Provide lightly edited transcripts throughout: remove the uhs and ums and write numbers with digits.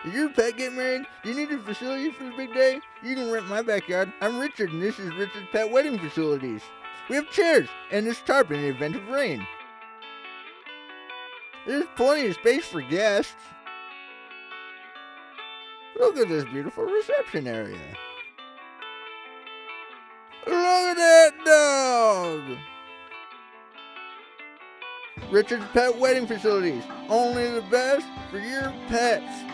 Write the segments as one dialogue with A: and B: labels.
A: Did your pet get married? Do you need a facility for the big day? You can rent my backyard. I'm Richard, and this is Richard's Pet Wedding Facilities. We have chairs and this tarp in the event of rain. There's plenty of space for guests. Look at this beautiful reception area. Look at that dog! Richard's Pet Wedding Facilities. Only the best for your pets.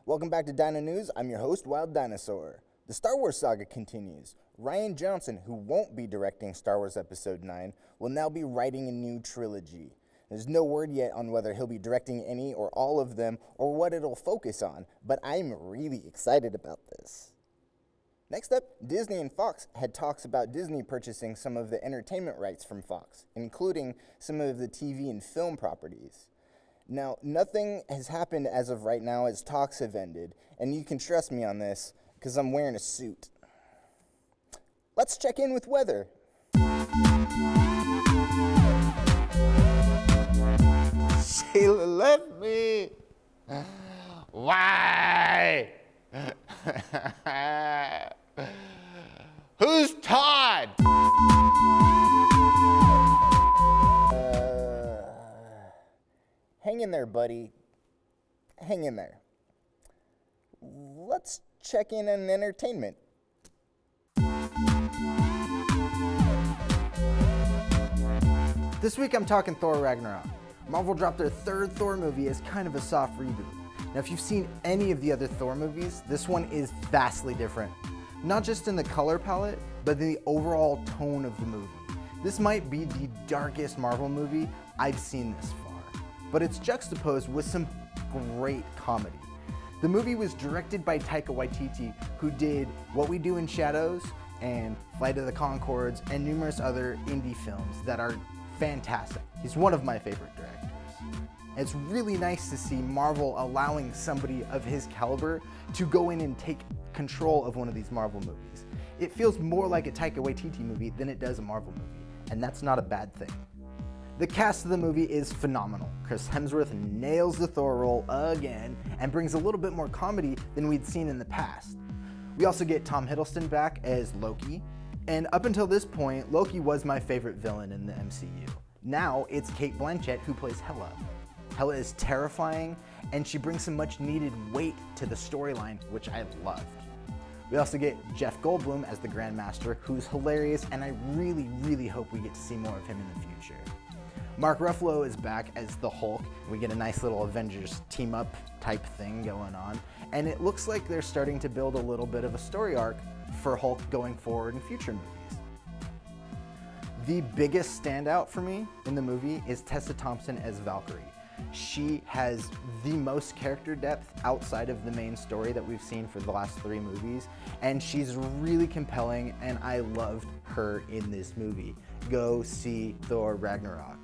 B: Welcome back to Dino News. I'm your host, Wild Dinosaur. The Star Wars saga continues. Rian Johnson, who won't be directing Star Wars Episode 9, will now be writing a new trilogy. There's no word yet on whether he'll be directing any or all of them or what it'll focus on, but I'm really excited about this. Next up, Disney and Fox had talks about Disney purchasing some of the entertainment rights from Fox, including some of the TV and film properties. Now, nothing has happened as of right now as talks have ended, and you can trust me on this because I'm wearing a suit. Let's check in with weather.
A: Sheila left me. Why? Who's Todd?
B: Hang in there, buddy. Hang in there. Let's check in on entertainment.
C: This week I'm talking Thor Ragnarok. Marvel dropped their third Thor movie as kind of a soft reboot. Now if you've seen any of the other Thor movies, this one is vastly different. Not just in the color palette, but in the overall tone of the movie. This might be the darkest Marvel movie I've seen this far, but it's juxtaposed with some great comedy. The movie was directed by Taika Waititi, who did What We Do in Shadows and Flight of the Conchords and numerous other indie films that are fantastic. He's one of my favorite directors. It's really nice to see Marvel allowing somebody of his caliber to go in and take control of one of these Marvel movies. It feels more like a Taika Waititi movie than it does a Marvel movie, and that's not a bad thing. The cast of the movie is phenomenal. Chris Hemsworth nails the Thor role again and brings a little bit more comedy than we'd seen in the past. We also get Tom Hiddleston back as Loki, and up until this point, Loki was my favorite villain in the MCU. Now it's Cate Blanchett who plays Hela. Hela is terrifying, and she brings some much needed weight to the storyline, which I loved. We also get Jeff Goldblum as the Grandmaster, who's hilarious, and I really, really hope we get to see more of him in the future. Mark Ruffalo is back as the Hulk. We get a nice little Avengers team-up type thing going on, and it looks like they're starting to build a little bit of a story arc for Hulk going forward in future movies. The biggest standout for me in the movie is Tessa Thompson as Valkyrie. She has the most character depth outside of the main story that we've seen for the last 3 movies, and she's really compelling, and I loved her in this movie. Go see Thor Ragnarok.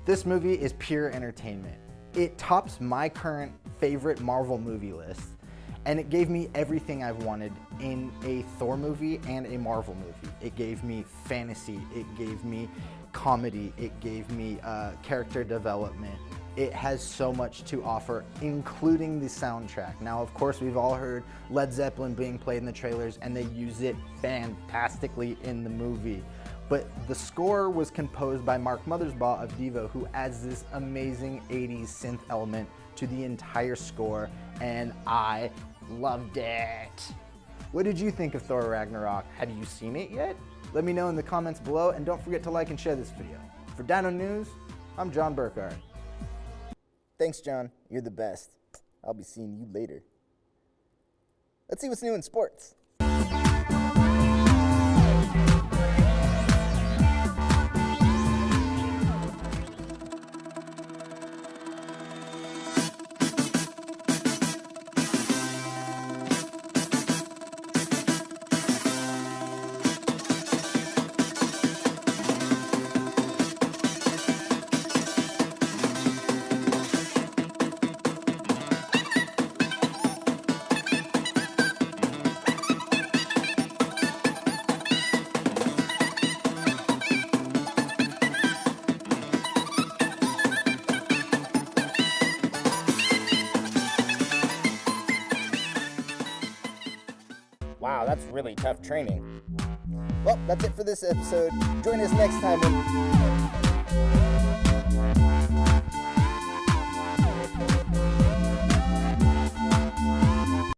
C: This movie is pure entertainment. It tops my current favorite Marvel movie list, and it gave me everything I've wanted in a Thor movie and a Marvel movie. It gave me fantasy, it gave me comedy, it gave me character development. It has so much to offer, including the soundtrack. Now, of course, we've all heard Led Zeppelin being played in the trailers, and they use it fantastically in the movie. But the score was composed by Mark Mothersbaugh of Devo, who adds this amazing 80s synth element to the entire score, and I loved it. What did you think of Thor Ragnarok? Have you seen it yet? Let me know in the comments below, and don't forget to like and share this video. For Dino News, I'm John Burkhardt.
B: Thanks, John. You're the best. I'll be seeing you later. Let's see what's new in sports. Wow, that's really tough training. Well, that's it for this episode. Join us next time when...